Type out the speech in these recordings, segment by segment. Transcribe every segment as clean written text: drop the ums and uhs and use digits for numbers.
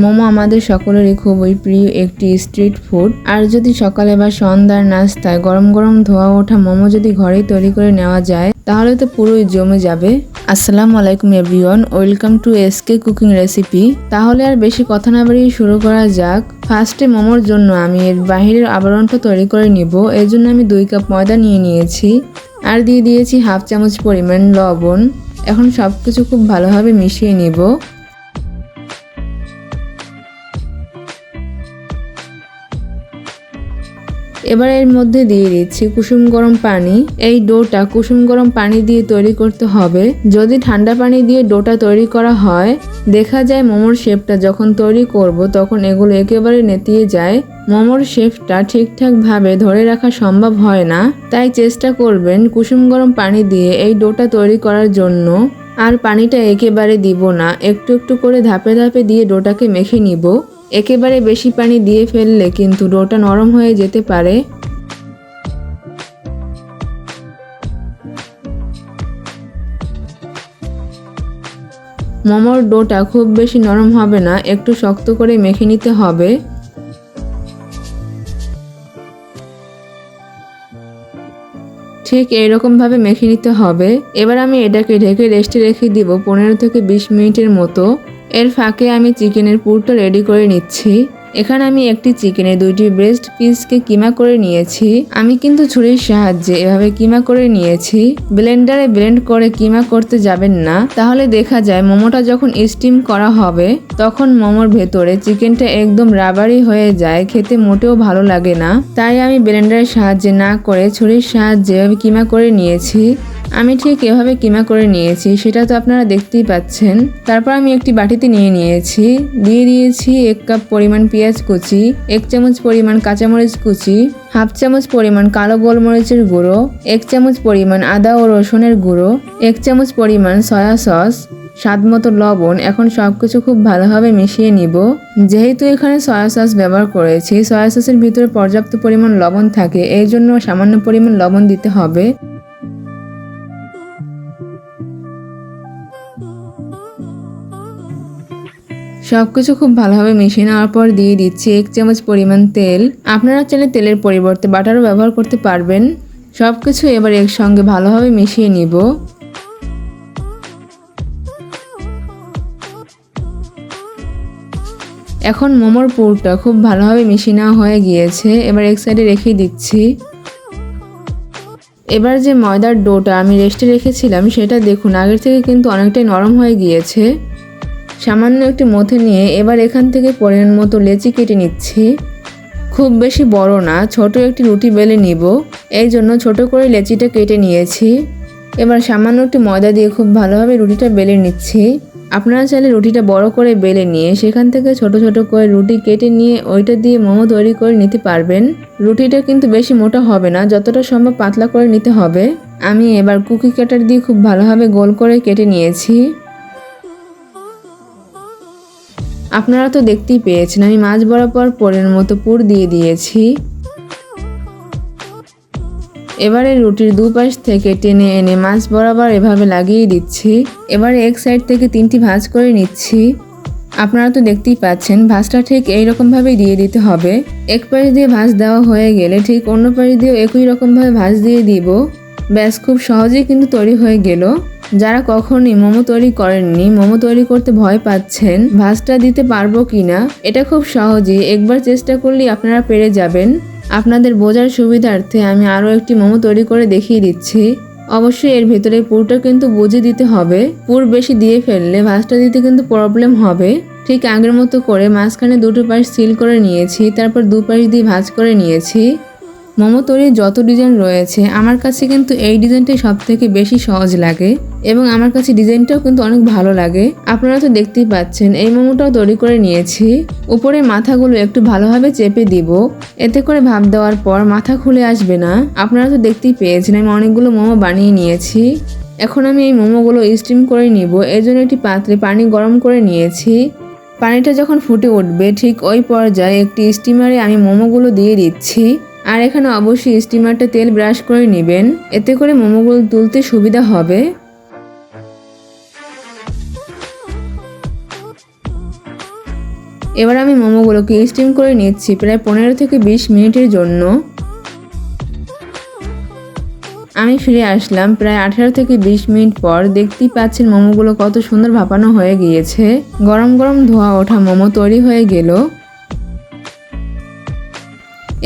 মোমো আমাদের সকলেরই খুবই প্রিয় একটি স্ট্রিট ফুড। আর যদি সকালে বা সন্ধ্যার নাস্তায় গরম গরম ধোয়া ওঠা মোমো যদি ঘরেই তৈরি করে নেওয়া যায় তাহলে তো পুরোই জমে যাবে। আসসালামু আলাইকুম everyone, welcome to SK cooking recipe. তাহলে আর বেশি কথা না বাড়িয়ে শুরু করা যাক। ফার্স্টে মোমোর জন্য আমি এর বাহিরের আবরণটা তৈরি করে নিব। এর জন্য আমি 2 কাপ ময়দা নিয়ে নিয়েছি আর দিয়ে দিয়েছি হাফ চামচ পরিমাণ লবণ। এখন সবকিছু খুব ভালোভাবে মিশিয়ে নিব। এবার এর মধ্যে দিয়ে দিচ্ছি কুসুম গরম পানি। এই ডোটা কুসুম গরম পানি দিয়ে তৈরি করতে হবে। যদি ঠান্ডা পানি দিয়ে ডোটা তৈরি করা হয় দেখা যায় মোমোর শেপটা যখন তৈরি করব তখন এগুলো একেবারে নেতিয়ে যায়। মোমোর শেপটা ঠিকঠাক ভাবে ধরে রাখা সম্ভব হয় না। তাই চেষ্টা করবেন কুসুম গরম পানি দিয়ে এই ডোটা তৈরি করার জন্য। আর পানিটা একেবারে দিব না, একটু একটু করে ধাপে ধাপে দিয়ে ডোটাকে মেখে নিব। একেবারে বেশি পানি দিয়ে ফেললে কিন্তু ডোটা নরম হয়ে যেতে পারে। মোমোর ডোটা খুব বেশি নরম হবে না, একটু শক্ত করে মেখে নিতে হবে। ঠিক এইরকম ভাবে মেখে নিতে হবে। এবার আমি এটাকে ঢেকে রেস্টে রেখে দিব 15 থেকে 20 মিনিটের মতো। এর ফাঁকে আমি চিকেনের পুরটা রেডি করে নিচ্ছি। এখানে আমি একটি চিকেনের 2টি ব্রেস্ট পিসকে কিমা করে নিয়েছি। আমি কিন্তু ছুরির সাহায্যে এভাবে কিমা করে নিয়েছি। ব্লেন্ডারে ব্লেন্ড করে কিমা করতে যাবেন না, তাহলে দেখা যায় মোমোটা যখন স্টিম করা হবে তখন মোমোর ভেতরে চিকেনটা একদম রাবারি হয়ে যায়, খেতে মোটেও ভালো লাগে না। তাই আমি ব্লেন্ডারের সাহায্যে না করে ছুরির সাহায্যে এভাবে কিমা করে নিয়েছি। আমি ঠিক এভাবে কিমা করে নিয়েছি, সেটা তো আপনারা দেখতেই পাচ্ছেন। তারপর আমি একটি বাটিতে নিয়ে নিয়েছি, দিয়ে দিয়েছি 1 কাপ পরিমাণ পেঁয়াজ কুচি, 1 চামচ পরিমাণ কাঁচামরিচ কুচি, হাফ চামচ পরিমাণ কালো গোলমরিচের গুঁড়ো, 1 চামচ পরিমাণ আদা ও রসুনের গুঁড়ো, 1 চামচ পরিমাণ সয়া সস, স্বাদ মতো লবণ। এখন সবকিছু খুব ভালোভাবে মিশিয়ে নিব। যেহেতু এখানে সয়া সস ব্যবহার করেছি, সয়া সসের ভিতরে পর্যাপ্ত পরিমাণ লবণ থাকে, এই জন্য সামান্য পরিমাণ লবণ দিতে হবে। সবকিছু খুব ভালোভাবে মিশিয়ে নেওয়ার পর দিয়ে দিচ্ছি 1 চামচ পরিমাণ তেল। আপনারা চাইলে তেলের পরিবর্তে বাটারও ব্যবহার করতে পারবেন। সবকিছু এবার একসঙ্গে ভালোভাবে মিশিয়ে নিব। এখন মোমোর পুরটা খুব ভালোভাবে মিশিয়ে নেওয়া হয়ে গিয়েছে। এবার এক সাইডে রেখে দিচ্ছি। এবার যে ময়দার ডোটা আমি রেস্টে রেখেছিলাম সেটা দেখুন আগের থেকে কিন্তু অনেকটাই নরম হয়ে গিয়েছে। সামান্য একটি মথে নিয়ে এবার এখান থেকে পরিমাণ মতো লেচি কেটে নিচ্ছি। খুব বেশি বড় না, ছোট একটি রুটি বেলে নিব, এই জন্য ছোট করে লেচিটা কেটে নিয়েছি। এবার সামান্য একটু ময়দা দিয়ে খুব ভালোভাবে রুটিটা বেলে নিচ্ছি। আপনারা চাইলে রুটিটা বড় করে বেলে নিয়ে সেখান থেকে ছোট ছোট করে রুটি কেটে নিয়ে ওইটা দিয়ে মোমো তৈরি করে নিতে পারবেন। রুটিটা কিন্তু বেশি মোটা হবে না, যতটা সম্ভব পাতলা করে নিতে হবে। আমি এবার কুকি কাটার দিয়ে খুব ভালোভাবে গোল করে কেটে নিয়েছি। আপনারা তো দেখতেই পেয়েছেন আমি মাছ বরাবর পরের মতো পুর দিয়ে দিয়েছি। এবারে রুটির দুপাশ থেকে টেনে এনে মাছ বরাবর এভাবে লাগিয়ে দিচ্ছি। এবারে এক সাইড থেকে 3টি ভাঁজ করে নিচ্ছি। আপনারা তো দেখতেই পাচ্ছেন ভাঁজটা ঠিক এইরকম ভাবে দিয়ে দিতে হবে। এক পাশ দিয়ে ভাঁজ দেওয়া হয়ে গেলে ঠিক অন্য পাশ দিয়েও একই রকম ভাবে ভাঁজ দিয়ে দিব। ব্যাস, খুব সহজেই কিন্তু তৈরি হয়ে গেল। যারা কখনই মোমো তৈরি করেননি, মোমো তৈরি করতে ভয় পাচ্ছেন ভাঁজটা দিতে পারবো কিনা, এটা খুব সহজেই একবার চেষ্টা করলেই আপনারা পেরে যাবেন। আপনাদের বোঝার সুবিধার্থে আমি আরও একটি মোমো তৈরি করে দেখিয়ে দিচ্ছি। অবশ্যই এর ভেতরে পুরটা কিন্তু বুঝে দিতে হবে। পুর বেশি দিয়ে ফেললে ভাঁজটা দিতে কিন্তু প্রবলেম হবে। ঠিক আগের মতো করে মাঝখানে দুটো পাশ সিল করে নিয়েছি, তারপর দুপাশ দিয়ে ভাঁজ করে নিয়েছি। মোমো তৈরির যত ডিজাইন রয়েছে আমার কাছে কিন্তু এই ডিজাইনটাই সব থেকে বেশি সহজ লাগে এবং আমার কাছে ডিজাইনটাও কিন্তু অনেক ভালো লাগে। আপনারা তো দেখতেই পাচ্ছেন এই মোমোটাও তৈরি করে নিয়েছি। উপরে মাথাগুলো একটু ভালোভাবে চেপে দিব, এতে করে ভাপ দেওয়ার পর মাথা খুলে আসবে না। আপনারা তো দেখতেই পেয়েছেন আমি অনেকগুলো মোমো বানিয়ে নিয়েছি। এখন আমি এই মোমোগুলো স্টিম করে নিব। এর জন্য একটি পাত্রে পানি গরম করে নিয়েছি। পানিটা যখন ফুটে উঠবে ঠিক ওই পর্যায়ে একটি স্টিমারে আমি মোমোগুলো দিয়ে দিচ্ছি। আর এখানে অবশ্যই স্টিমারটা তেল ব্রাশ করে নেবেন, এতে করে মোমোগুলো তুলতে সুবিধা হবে। এবার আমি মোমোগুলোকে স্টিম করে নিচ্ছি প্রায় 15 থেকে 20 মিনিটের জন্য। আমি ফিরে আসলাম প্রায় 18 থেকে 20 মিনিট পর। দেখতেই পাচ্ছেন মোমোগুলো কত সুন্দর ভাপানো হয়ে গিয়েছে। গরম গরম ধোয়া ওঠা মোমো তৈরি হয়ে গেল।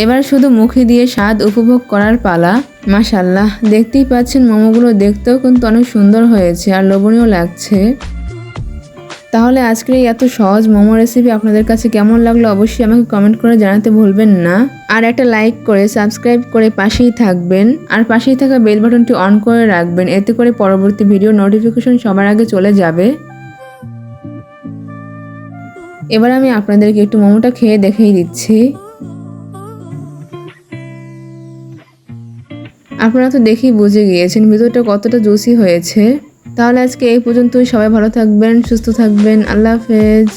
এবার শুধু মুখে দিয়ে স্বাদ উপভোগ করার পালা। মাশাআল্লাহ, দেখতেই পাচ্ছেন মোমোগুলো দেখতেও কিন্তু অনেক সুন্দর হয়েছে আর লোভনীয় লাগছে। তাহলে আজকের এই এত সহজ মোমো রেসিপি আপনাদের কাছে কেমন লাগলো অবশ্যই আমাকে কমেন্ট করে জানাতে ভুলবেন না। আর একটা লাইক করে সাবস্ক্রাইব করে পাশেই থাকবেন আর পাশেই থাকা বেল বাটনটি অন করে রাখবেন, এতে করে পরবর্তী ভিডিও নোটিফিকেশন সবার আগে চলে যাবে। এবার আমি আপনাদেরকে একটু মোমোটা খেয়ে দেখিয়ে দিচ্ছি। আপনারা তো দেখেই বুঝে গিয়েছেন ভিতরটা কতটা জুসি হয়েছে। তাহলে আজকে এই পর্যন্তই। সবাই ভালো থাকবেন, সুস্থ থাকবেন। আল্লাহ হাফেজ।